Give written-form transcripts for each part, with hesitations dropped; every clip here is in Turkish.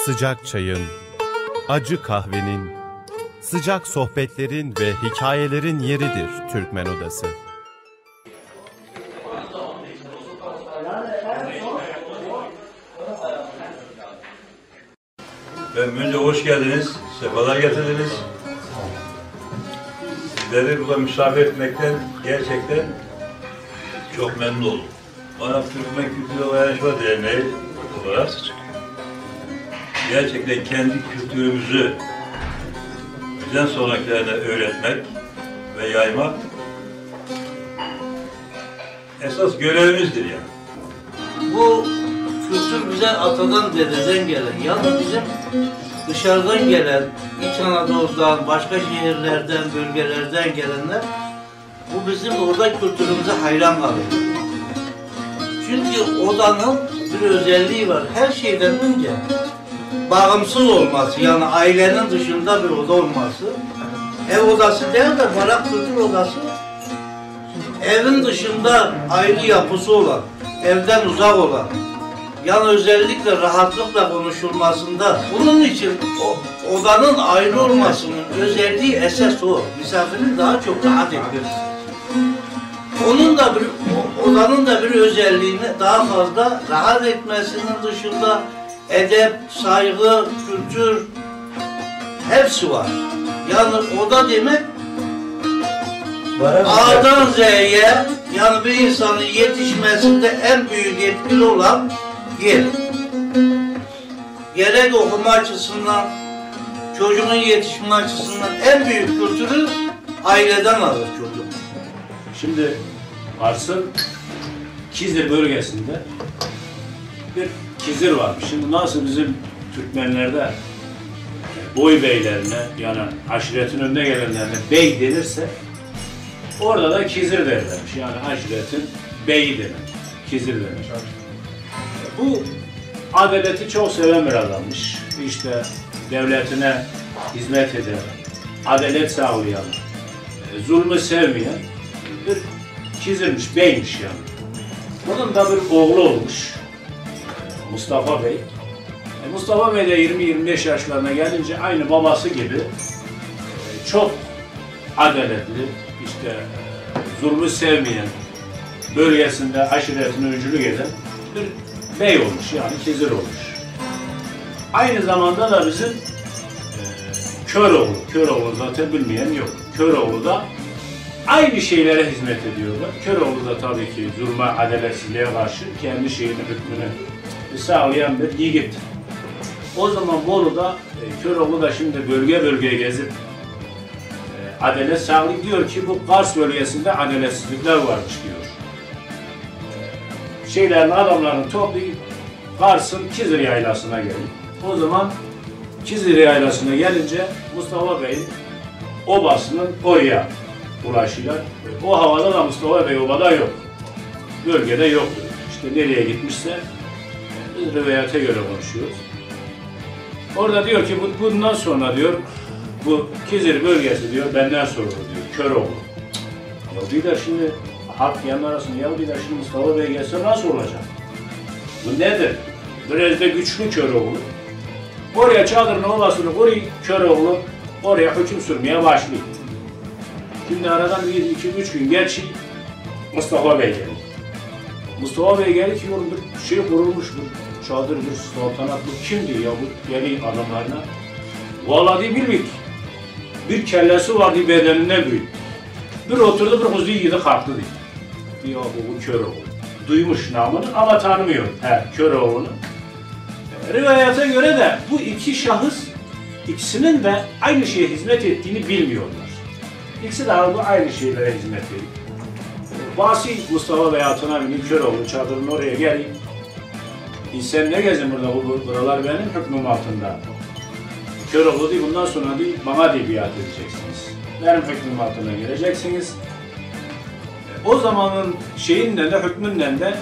sıcak çayın, acı kahvenin, sıcak sohbetlerin ve hikayelerin yeridir Türkmen Odası. Önce hoş geldiniz, sefalar getirdiniz. Sizleri burada misafir etmekten gerçekten çok memnun oldum. Bana Türkmen Kültürü ve Dayanışma Derneği olarak gerçekten kendi kültürümüzü bizden sonrakilerine öğretmek ve yaymak esas görevimizdir yani. Bu kültür bize atadan dededen gelen, yalnız bizim dışarıdan gelen, İç Anadolu'dan, başka şehirlerden, bölgelerden gelenler bu bizim orada kültürümüze hayran kalıyor. Çünkü odanın bir özelliği var. Her şeyden önce bağımsız olması, yani ailenin dışında bir oda olması. Ev odası değil de barak kültür odası. Evin dışında ayrı yapısı olan, evden uzak olan, yani özellikle rahatlıkla konuşulmasında. Bunun için odanın ayrı olmasının özelliği esas o. Misafirin daha çok rahat etmesi. Odanın da bir özelliğini daha fazla rahat etmesinin dışında edep, saygı, kültür hepsi var. Yani oda demek A'dan Z'ye, yani bir insanın yetişmesinde en büyük etkili olan yer. Gerek okuma açısından, çocuğun yetişme açısından en büyük kültürü aileden alır çocuk. Şimdi Kars'ın Kizir bölgesinde bir Kizir varmış. Şimdi nasıl bizim Türkmenlerde boy beylerine, yani aşiretin önüne gelenlerine bey denirse orada da Kizir derlermiş. Yani aşiretin beyi demek. Kizir demek. Bu adaleti çok seven bir adammış. İşte devletine hizmet eden, adalet sağlayan, zulmü sevmeyen bir Kizirmiş, beymiş yani. Bunun da bir oğlu olmuş, Mustafa Bey. Mustafa Bey de 20-25 yaşlarına gelince aynı babası gibi çok adaletli, işte zulmü sevmeyen, bölgesinde aşiretine öncülük eden bir bey olmuş, yani Kizir olmuş. Aynı zamanda da bizim Köroğlu zaten bilmeyen yok. Köroğlu da aynı şeylere hizmet ediyorlar. Köroğlu da tabii ki zulme, adaletsizliğe karşı kendi şeyini, hükmünü sağlayan bir yiğit. O zaman Bolu'da Köroğlu da şimdi bölge bölge gezip adalet sağlıyor, diyor ki bu Kars bölgesinde adaletsizlikler varmış diyor. Adamlarını toplayıp Kars'ın Kizir Yaylası'na geliyor. O zaman Kizir Yaylası'na gelince Mustafa Bey'in obasının oraya ulaşıyorlar. O havada da Mustafa Bey obada yok. Bölgede yoktur. İşte nereye gitmişse biz rivayete göre konuşuyoruz. Orada diyor ki bundan sonra diyor bu Kizir bölgesi diyor benden sorulur diyor. Köroğlu. Ya bir de şimdi halk yanı arasında ya bir de şimdi Mustafa Bey gelse nasıl olacak? Bu nedir? Biraz da güçlü Köroğlu. Oraya çadırın ovasını koruyor Köroğlu. Oraya hüküm sürmeye başlıyor. Şimdi aradan 1-2-3 gün geçiyor. Mustafa Bey geldi. Mustafa Bey geldi ki oğlum bir şey kurulmuştur. Çadırdır, saltanatlı kimdi ya bu geliyor adamlarına. Vallahi diye bilmik. Bir kellesi vardı bedenine büyük. Bir oturdu bir kuzuyu yedi kalktı diye. Ya bu Köroğlu. Duymuş namını ama tanımıyor Köroğlu'nu. Rivayete göre de bu iki şahıs ikisinin de aynı şeye hizmet ettiğini bilmiyorlar. İkisi de aynı şeylere hizmet ediyor. Vasi Mustafa Bey atına binip Köroğlu çadırın oraya geliyor. Sen ne gezin burada, buralar benim hükmüm altında. Köroğlu diyor, bundan sonra diyor, bana diye biat edeceksiniz. Benim hükmüm altına gireceksiniz. O zamanın şeyinden de, hükmünden de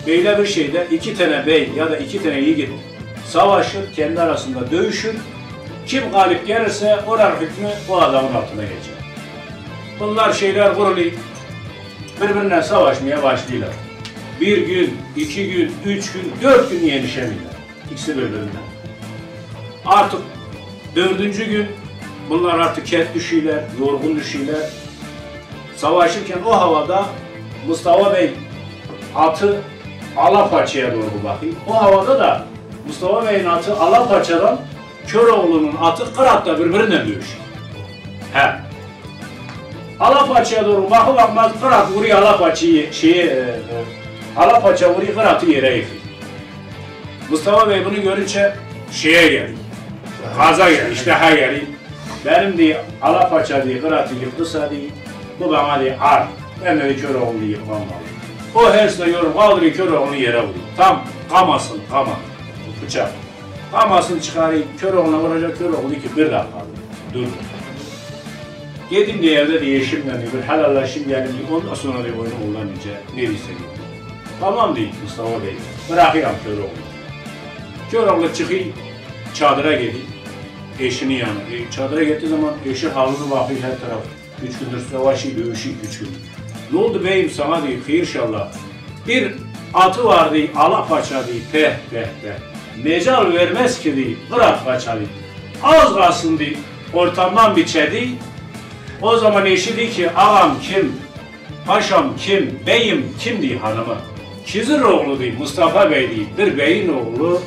böyle bir şeyde 2 tane bey ya da 2 tane yiğit savaşır, kendi arasında dövüşür. Kim galip gelirse oranın hükmü o adamın altına geçer. Bunlar kuruluyor, birbirinden savaşmaya başlıyorlar. 1 gün, 2 gün, 3 gün, 4 gün yenişemiyorlar. İkisi birbirinden. Artık 4. gün bunlar artık ket düşüyorlar, yorgun düşüyorlar. Savaşırken o havada Mustafa Bey atı Alapaça'ya doğru bakıyor. O havada da Mustafa Bey'in atı Alapaça'dan Köroğlu'nun atı Kırat'la birbirinden dövüşüyor. He. Alapaça'ya doğru bakmaz Kırat vuruyor Alapaça'yı Alapaça vuruyor Kırat'ı yere yıkıyor. Mustafa Bey bunu görünce şeye geliyor. Gaza geliyor, iştaha geliyor. Benim diye Alapaça diye Kırat'ı yıktıysa diye bu bana diye ar. Ben de Köroğlu'nu yıkmam lazım. O hersle yorum kaldırıyor Köroğlu'nu yere vuruyor. Tam kamasın, bıçak. Kamasını çıkarayım, Köroğlu'na vuracak, Köroğlu ki bir dakika dur. Yedim diye evde diye eşimle bir helallaşım geldim diye, ondan sonra diye oyunu kullanınca nereyse gittim. Tamam değil Mustafa Bey, bırakıyorum Köroğlu'nu. Köroğlu çıkıyor, çadıra gidiyor, eşinin yanına. Çadıra gittiği zaman eşi halını bakıyor her taraf. 3 gündür savaşı, dövüşü 3 gündür. Ne oldu beyim sana diyor, hayırşallah. Bir atı var diyor, Alapaça diyor, peh. Mecal vermez ki diyor, Kırat paça diyor. Az kalsın diyor, ortamdan biçedi. O zaman eşi diyor ki, ağam kim, paşam kim, beyim kim diyor hanıma. Kiziroğlu diyor, Mustafa Bey diyor, bir beyin oğlu,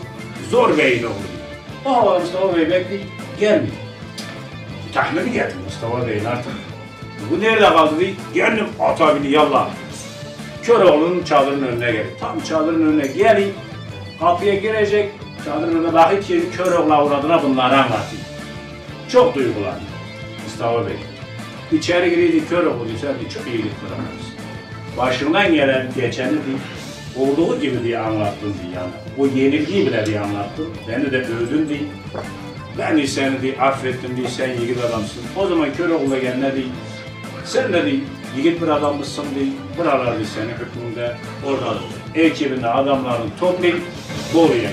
zor beyin oğlu diyor. O havada Mustafa Bey bekliyor, gelmiyor. Tahmini geldi Mustafa Bey'in artık. Bu nerede kaldı diye, geldim ata bini yallah. Köroğlu'nun çadırının önüne geldi. Tam çadırın önüne gelip kapıya girecek, çadırın önüne bakıyor ki Köroğlu'na uğradığına bunları anlatıyor. Çok duygulandı Mustafa Bey. İçeri giriydi Köroğlu diye, sen çok iyilik bırakmışsın. Başından gelen geçeni diye, olduğu gibi diye anlattın diye yani. O yenilgiyi bile diye anlattın, beni de övdün diye. Ben de seni diye affettim diye, sen yiğit adamsın. O zaman Köroğlu'na gel ne diye, sen de diye, yiğit bir adammışsın diye, buralar diye seni hükmünde, orada ekibinde adamlarını toplayıp doğruya.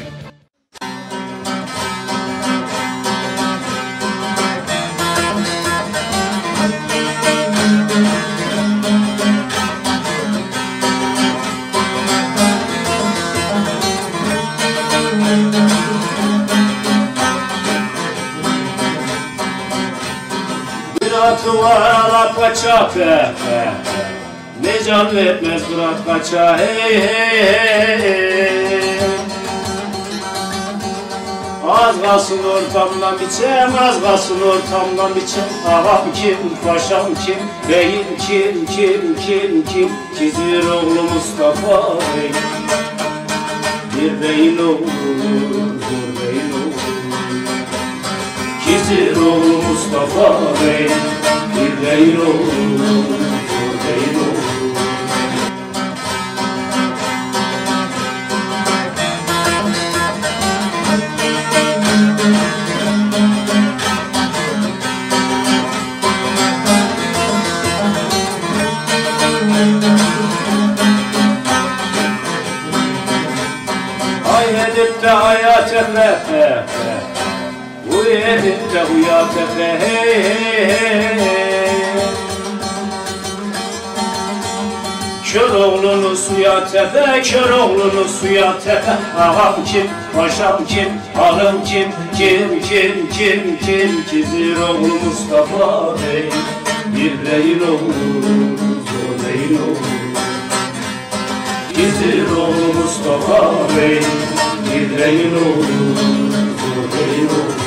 Kırat'ı var Alapaça mecal vermez Kırat paça hey. Az kalsın ortamdan biçem, az kalsın ortamdan biçem. Ağam kim, paşam kim, beyim kim Kiziroğlu Mustafa Bey. Bir beyin oğlu, zor beyin oğlu. Kiziroğlu Mustafa Bey, bir beyin oğlu, zor beyin oğlu. Ay edip de hayat efe, uy edip de uyat efe hey. Köroğlunu suya tepe, Köroğlunu suya tepe. Ağam kim, paşam kim, hanım kim Kiziroğlu Mustafa Bey. Bir beyin oğlu, zor beyin oğlu. Kiziroğlu Mustafa Bey, bir beyin oğlu, zor beyin oğlu.